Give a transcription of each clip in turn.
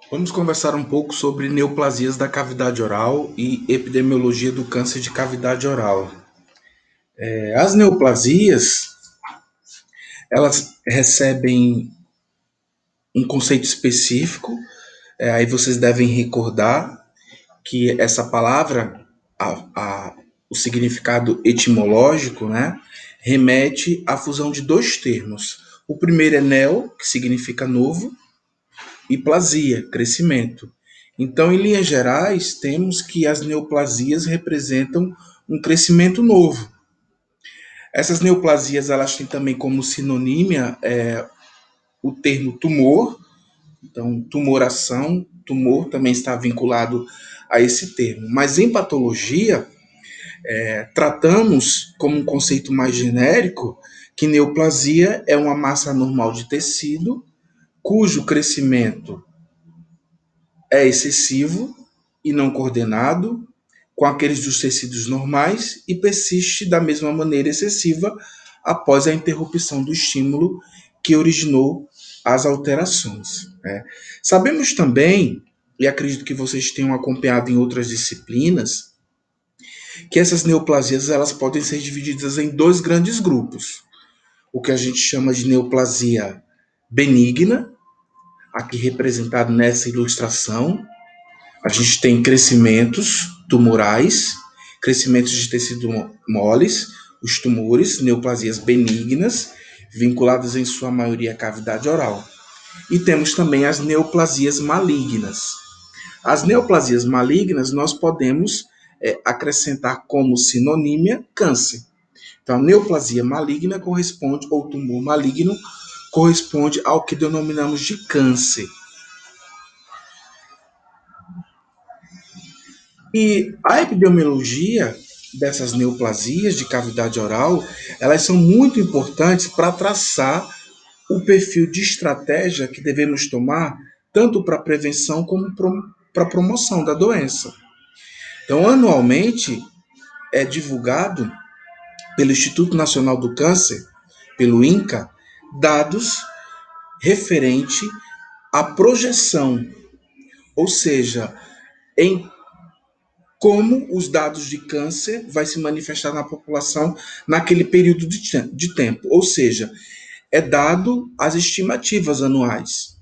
Vamos conversar um pouco sobre neoplasias da cavidade oral e epidemiologia do câncer de cavidade oral. As neoplasias, elas recebem um conceito específico, aí vocês devem recordar que essa palavra, o significado etimológico, né, remete à fusão de dois termos. O primeiro é neo, que significa novo, e plasia, crescimento. Então, em linhas gerais, temos que as neoplasias representam um crescimento novo. Essas neoplasias elas têm também como sinonímia o termo tumor, então tumoração, tumor também está vinculado a esse termo. Mas em patologia, tratamos como um conceito mais genérico que neoplasia é uma massa anormal de tecido cujo crescimento é excessivo e não coordenado com aqueles dos tecidos normais e persiste da mesma maneira excessiva após a interrupção do estímulo que originou as alterações. Né? Sabemos também, e acredito que vocês tenham acompanhado em outras disciplinas, que essas neoplasias elas podem ser divididas em dois grandes grupos. O que a gente chama de neoplasia benigna, aqui representado nessa ilustração, a gente tem crescimentos tumorais, crescimentos de tecido moles, os tumores, neoplasias benignas, vinculadas em sua maioria à cavidade oral. E temos também as neoplasias malignas. As neoplasias malignas nós podemos acrescentar como sinonímia câncer. Então, a neoplasia maligna corresponde, ou tumor maligno, corresponde ao que denominamos de câncer. E a epidemiologia dessas neoplasias de cavidade oral, elas são muito importantes para traçar o perfil de estratégia que devemos tomar tanto para prevenção como para promoção da doença. Então, anualmente é divulgado pelo Instituto Nacional do Câncer, pelo INCA, dados referente à projeção, ou seja, em como os dados de câncer vai se manifestar na população naquele período de tempo. Ou seja, é dado as estimativas anuais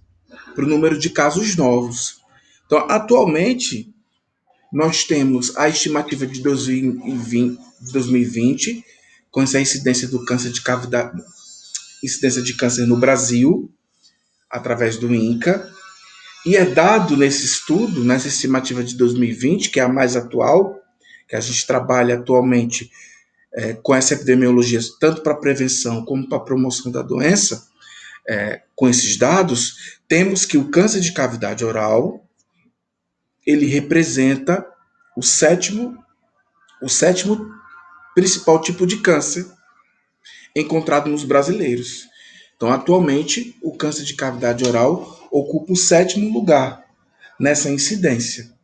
para o número de casos novos. Então, atualmente, nós temos a estimativa de 2020, com essa incidência do câncer de cavidade, incidência de câncer no Brasil, através do INCA, e é dado nesse estudo, nessa estimativa de 2020, que é a mais atual, que a gente trabalha atualmente com essa epidemiologia, tanto para prevenção como para promoção da doença, com esses dados, temos que o câncer de cavidade oral, ele representa o sétimo, o sétimo principal tipo de câncer encontrado nos brasileiros. Então, atualmente, o câncer de cavidade oral ocupa o sétimo lugar nessa incidência.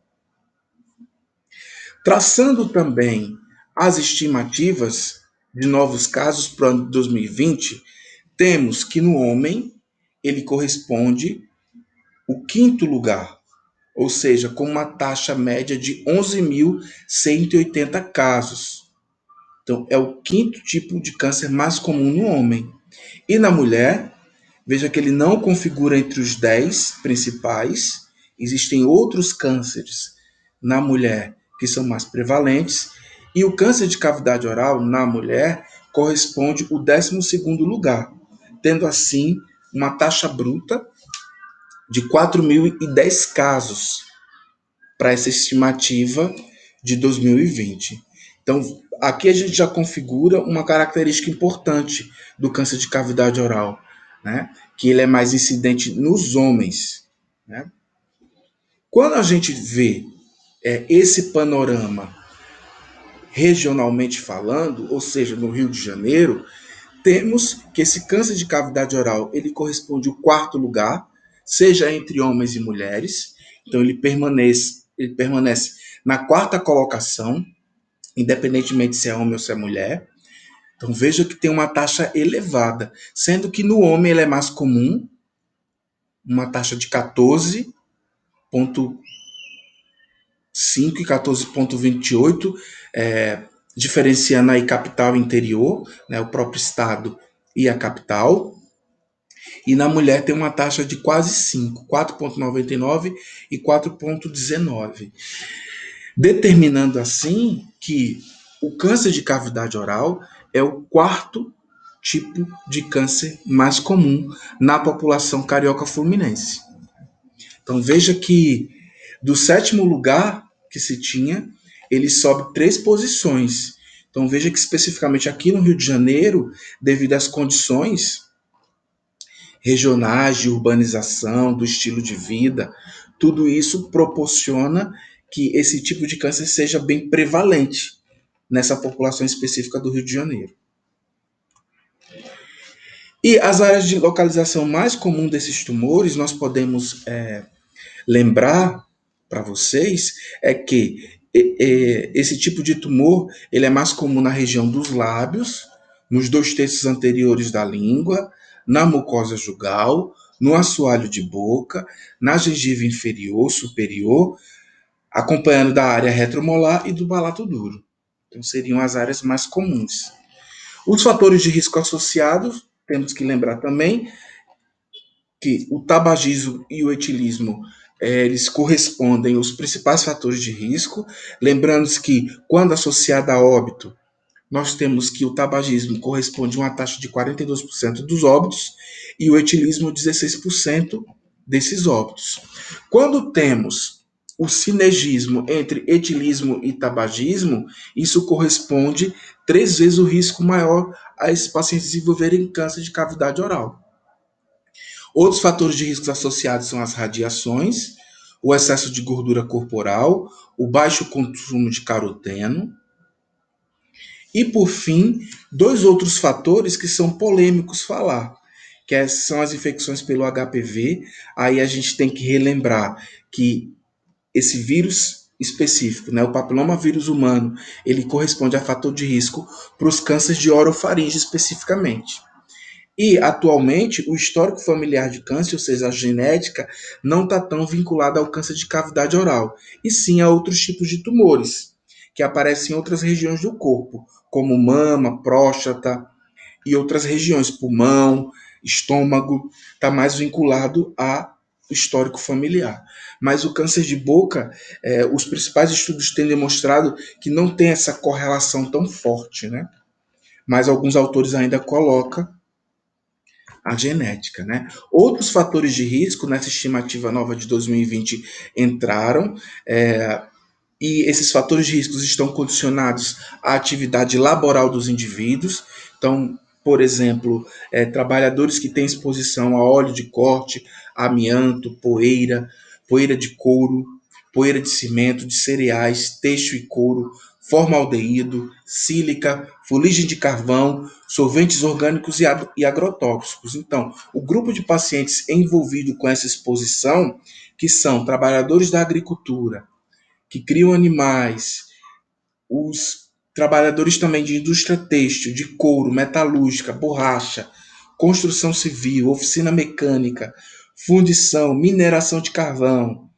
Traçando também as estimativas de novos casos para o ano de 2020, temos que no homem ele corresponde o quinto lugar, ou seja, com uma taxa média de 11.180 casos. Então, é o quinto tipo de câncer mais comum no homem. E na mulher, veja que ele não configura entre os 10 principais, existem outros cânceres na mulher que são mais prevalentes, e o câncer de cavidade oral na mulher corresponde ao 12º lugar, tendo assim uma taxa bruta de 4.010 casos para essa estimativa de 2020. Então, aqui a gente já configura uma característica importante do câncer de cavidade oral, né? Que ele é mais incidente nos homens. Né? Quando a gente vê esse panorama regionalmente falando, ou seja, no Rio de Janeiro, temos que esse câncer de cavidade oral ele corresponde ao quarto lugar, seja entre homens e mulheres. Então ele permanece na quarta colocação, independentemente se é homem ou se é mulher. Então veja que tem uma taxa elevada, sendo que no homem ele é mais comum, uma taxa de 14, 14,5 e 14,28, diferenciando aí capital e interior, né, o próprio estado e a capital. E na mulher tem uma taxa de quase 5, 4,99 e 4,19, determinando assim que o câncer de cavidade oral é o quarto tipo de câncer mais comum na população carioca fluminense. Então veja que do sétimo lugar que se tinha, ele sobe 3 posições. Então veja que especificamente aqui no Rio de Janeiro, devido às condições regionais de urbanização, do estilo de vida, tudo isso proporciona que esse tipo de câncer seja bem prevalente nessa população específica do Rio de Janeiro. E as áreas de localização mais comum desses tumores, nós podemos lembrar para vocês é que esse tipo de tumor ele é mais comum na região dos lábios, nos 2 terços anteriores da língua, na mucosa jugal, no assoalho de boca, na gengiva inferior, superior, acompanhando da área retromolar e do palato duro. Então seriam as áreas mais comuns. Os fatores de risco associados, temos que lembrar também que o tabagismo e o etilismo eles correspondem aos principais fatores de risco. Lembrando que, quando associado a óbito, nós temos que o tabagismo corresponde a uma taxa de 42% dos óbitos e o etilismo 16% desses óbitos. Quando temos o sinergismo entre etilismo e tabagismo, isso corresponde 3 vezes o risco maior a esses pacientes desenvolverem câncer de cavidade oral. Outros fatores de risco associados são as radiações, o excesso de gordura corporal, o baixo consumo de caroteno. E, por fim, 2 outros fatores que são polêmicos falar, que são as infecções pelo HPV. Aí a gente tem que relembrar que esse vírus específico, né, o papiloma vírus humano, ele corresponde a fator de risco para os cânceres de orofaringe especificamente. E, atualmente, o histórico familiar de câncer, ou seja, a genética, não está tão vinculada ao câncer de cavidade oral, e sim a outros tipos de tumores, que aparecem em outras regiões do corpo, como mama, próstata e outras regiões, pulmão, estômago, está mais vinculado ao histórico familiar. Mas o câncer de boca, os principais estudos têm demonstrado que não tem essa correlação tão forte, né? Mas alguns autores ainda colocam a genética, né? Outros fatores de risco nessa estimativa nova de 2020 entraram, e esses fatores de risco estão condicionados à atividade laboral dos indivíduos. Então, por exemplo, trabalhadores que têm exposição a óleo de corte, amianto, poeira, poeira de couro, poeira de cimento, de cereais, têxtil e couro, formaldeído, sílica, fuligem de carvão, solventes orgânicos e agrotóxicos. Então, o grupo de pacientes envolvido com essa exposição, que são trabalhadores da agricultura, que criam animais, os trabalhadores também de indústria têxtil, de couro, metalúrgica, borracha, construção civil, oficina mecânica, fundição, mineração de carvão,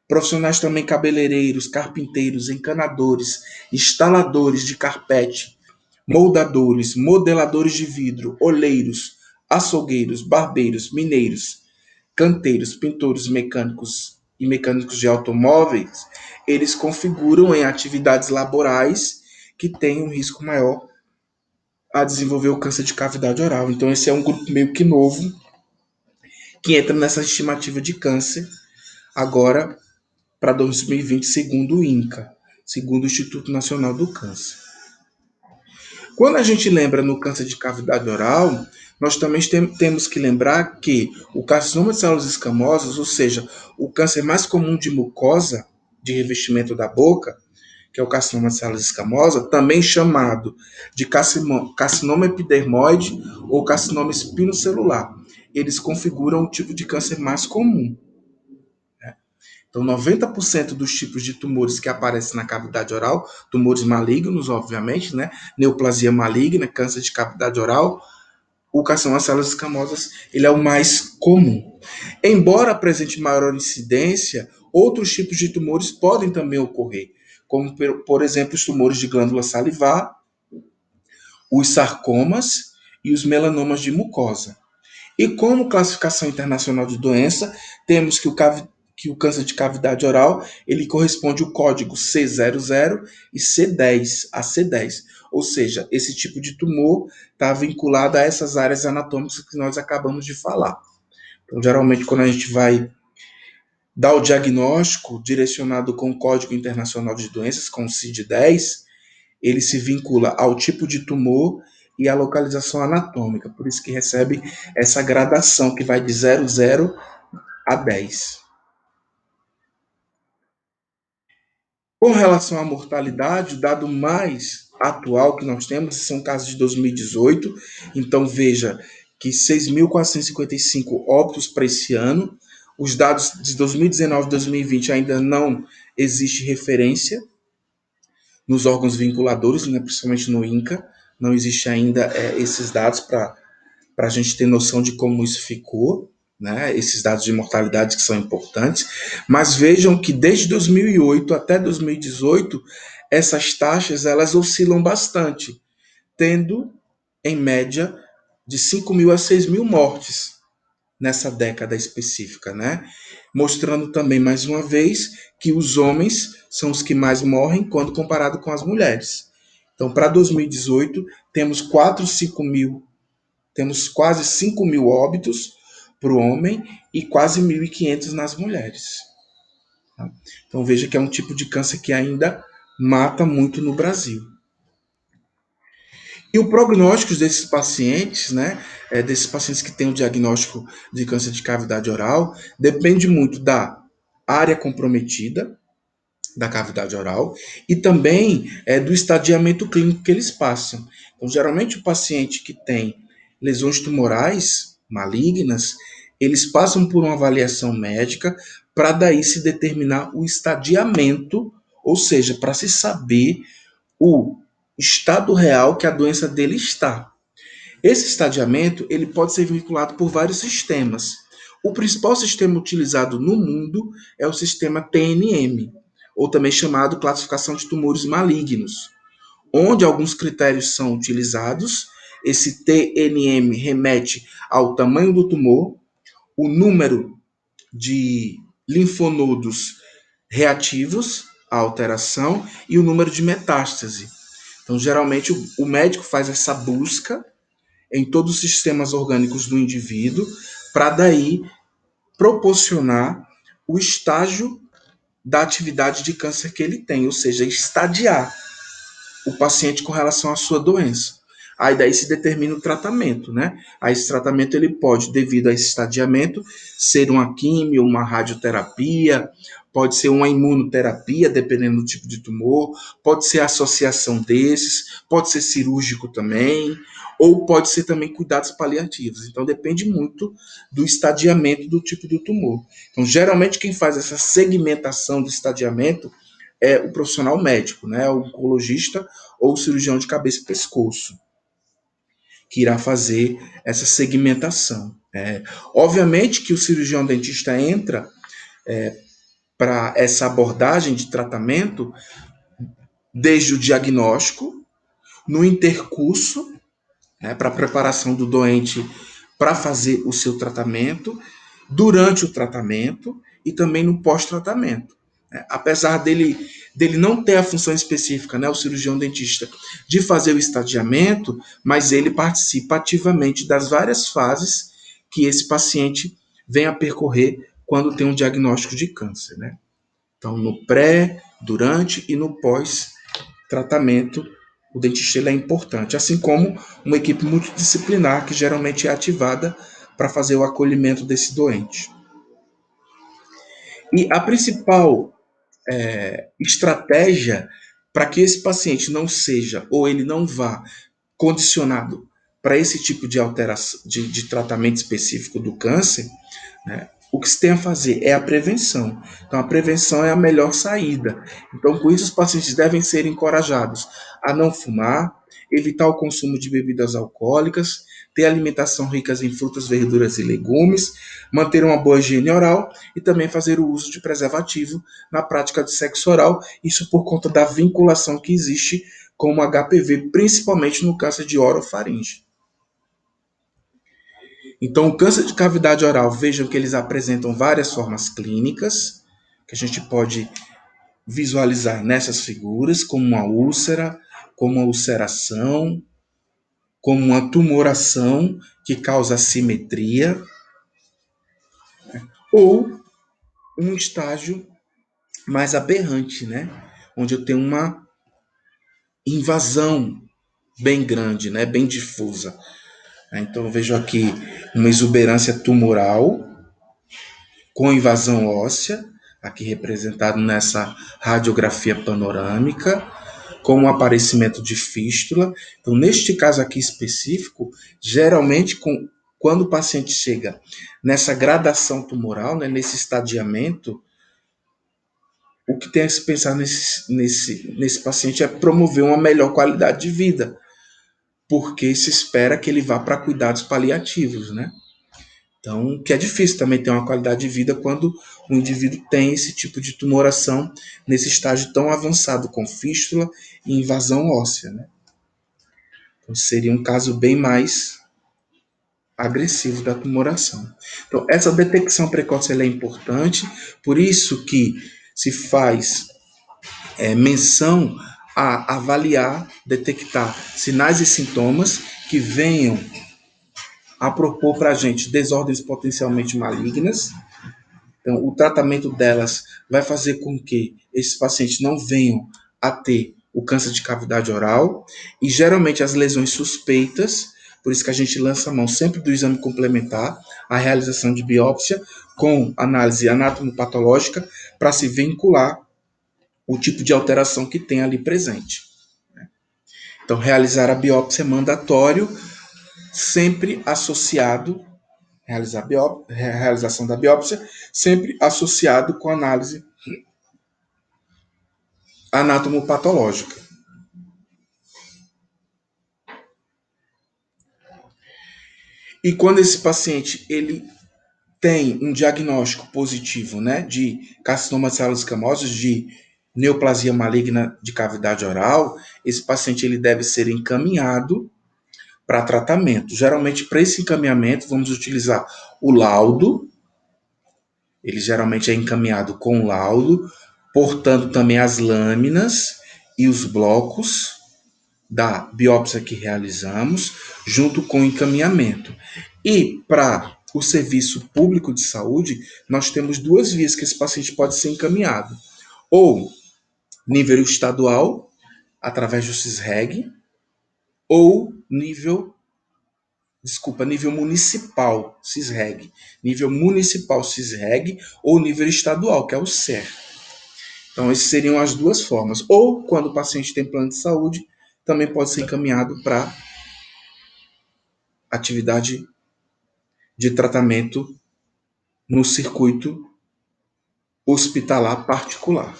profissionais também cabeleireiros, carpinteiros, encanadores, instaladores de carpete, moldadores, modeladores de vidro, olheiros, açougueiros, barbeiros, mineiros, canteiros, pintores, mecânicos e mecânicos de automóveis, eles configuram em atividades laborais que têm um risco maior a desenvolver o câncer de cavidade oral. Então, esse é um grupo meio que novo que entra nessa estimativa de câncer agora para 2020, segundo o INCA, segundo o Instituto Nacional do Câncer. Quando a gente lembra no câncer de cavidade oral, nós também temos que lembrar que o carcinoma de células escamosas, ou seja, o câncer mais comum de mucosa, de revestimento da boca, que é o carcinoma de células escamosas, também chamado de carcinoma epidermoide ou carcinoma espinocelular. Eles configuram o tipo de câncer mais comum. Então, 90% dos tipos de tumores que aparecem na cavidade oral, tumores malignos, obviamente, né? Neoplasia maligna, câncer de cavidade oral, o carcinoma de células escamosas, ele é o mais comum. Embora apresente maior incidência, outros tipos de tumores podem também ocorrer, como, por exemplo, os tumores de glândula salivar, os sarcomas e os melanomas de mucosa. E como classificação internacional de doença, temos que o câncer de cavidade oral ele corresponde ao código C00 e C10, a C10. Ou seja, esse tipo de tumor está vinculado a essas áreas anatômicas que nós acabamos de falar. Então, geralmente, quando a gente vai dar o diagnóstico direcionado com o Código Internacional de Doenças, com o CID-10, ele se vincula ao tipo de tumor e à localização anatômica, por isso que recebe essa gradação que vai de 00 a 10. Com relação à mortalidade, o dado mais atual que nós temos são casos de 2018, então veja que 6.455 óbitos para esse ano. Os dados de 2019 e 2020 ainda não existe referência nos órgãos vinculadores, né, principalmente no INCA, não existe ainda esses dados para a gente ter noção de como isso ficou, né, esses dados de mortalidade que são importantes, mas vejam que desde 2008 até 2018, essas taxas elas oscilam bastante, tendo, em média, de 5.000 a 6.000 mortes nessa década específica, né? Mostrando também, mais uma vez, que os homens são os que mais morrem quando comparado com as mulheres. Então, para 2018, temos 4, 5 mil temos quase 5.000 óbitos para o homem e quase 1.500 nas mulheres. Tá? Então veja que é um tipo de câncer que ainda mata muito no Brasil. E o prognóstico desses pacientes, né, desses pacientes que têm o diagnóstico de câncer de cavidade oral, depende muito da área comprometida, da cavidade oral, e também do estadiamento clínico que eles passam. Então, geralmente, o paciente que tem lesões tumorais malignas, eles passam por uma avaliação médica para daí se determinar o estadiamento, ou seja, para se saber o estado real que a doença dele está. Esse estadiamento ele pode ser vinculado por vários sistemas. O principal sistema utilizado no mundo é o sistema TNM, ou também chamado classificação de tumores malignos, onde alguns critérios são utilizados. Esse TNM remete ao tamanho do tumor, o número de linfonodos reativos à alteração e o número de metástase. Então, geralmente, o médico faz essa busca em todos os sistemas orgânicos do indivíduo para daí proporcionar o estágio da atividade de câncer que ele tem, ou seja, estadiar o paciente com relação à sua doença. Aí daí se determina o tratamento, né? Aí esse tratamento ele pode, devido a esse estadiamento, ser uma quimio, uma radioterapia, pode ser uma imunoterapia, dependendo do tipo de tumor, pode ser associação desses, pode ser cirúrgico também, ou pode ser também cuidados paliativos. Então depende muito do estadiamento do tipo do tumor. Então geralmente quem faz essa segmentação do estadiamento é o profissional médico, né? O oncologista ou o cirurgião de cabeça e pescoço, que irá fazer essa segmentação. Obviamente que o cirurgião dentista entra para essa abordagem de tratamento desde o diagnóstico, no intercurso, né, para a preparação do doente para fazer o seu tratamento, durante o tratamento e também no pós-tratamento. Apesar dele não ter a função específica, né, o cirurgião dentista, de fazer o estadiamento, mas ele participa ativamente das várias fases que esse paciente vem a percorrer quando tem um diagnóstico de câncer, né? Então, no pré, durante e no pós-tratamento, o dentista é importante, assim como uma equipe multidisciplinar que geralmente é ativada para fazer o acolhimento desse doente. E a principal estratégia para que esse paciente não seja ou ele não vá condicionado para esse tipo de alteração de tratamento específico do câncer, né, o que se tem a fazer é a prevenção. Então, a prevenção é a melhor saída. Então, com isso, os pacientes devem ser encorajados a não fumar, evitar o consumo de bebidas alcoólicas, ter alimentação rica em frutas, verduras e legumes, manter uma boa higiene oral e também fazer o uso de preservativo na prática de sexo oral, isso por conta da vinculação que existe com o HPV, principalmente no câncer de orofaringe. Então, o câncer de cavidade oral, vejam que eles apresentam várias formas clínicas, que a gente pode visualizar nessas figuras, como uma úlcera, como uma ulceração, como uma tumoração que causa assimetria, ou um estágio mais aberrante, né? Onde eu tenho uma invasão bem grande, né? Bem difusa. Então, eu vejo aqui uma exuberância tumoral com invasão óssea, aqui representado nessa radiografia panorâmica, com o aparecimento de fístula. Então, neste caso aqui específico, geralmente, quando o paciente chega nessa gradação tumoral, né, nesse estadiamento, o que tem a se pensar nesse paciente é promover uma melhor qualidade de vida, porque se espera que ele vá para cuidados paliativos, né? Então, que é difícil também ter uma qualidade de vida quando o indivíduo tem esse tipo de tumoração nesse estágio tão avançado, com fístula e invasão óssea, né? Então, seria um caso bem mais agressivo da tumoração. Então, essa detecção precoce é importante, por isso que se faz menção a avaliar, detectar sinais e sintomas que venham a propor para a gente desordens potencialmente malignas. Então, o tratamento delas vai fazer com que esses pacientes não venham a ter o câncer de cavidade oral e geralmente as lesões suspeitas, por isso que a gente lança a mão sempre do exame complementar, a realização de biópsia com análise anatomopatológica para se vincular o tipo de alteração que tem ali presente. Então, realizar a biópsia é mandatório, sempre associado realização da biópsia, sempre associado com análise anatomopatológica. E quando esse paciente ele tem um diagnóstico positivo, né, de carcinoma de células escamosas, de neoplasia maligna de cavidade oral, esse paciente ele deve ser encaminhado para tratamento. Geralmente, para esse encaminhamento, vamos utilizar o laudo. Ele geralmente é encaminhado com o laudo, portando também as lâminas e os blocos da biópsia que realizamos, junto com o encaminhamento. E para o serviço público de saúde, nós temos duas vias que esse paciente pode ser encaminhado. Ou nível estadual, através do CISREG, ou nível municipal, CISREG. Nível municipal, CISREG, ou nível estadual, que é o SER. Então, essas seriam as duas formas. Ou, quando o paciente tem plano de saúde, também pode ser encaminhado para atividade de tratamento no circuito hospitalar particular.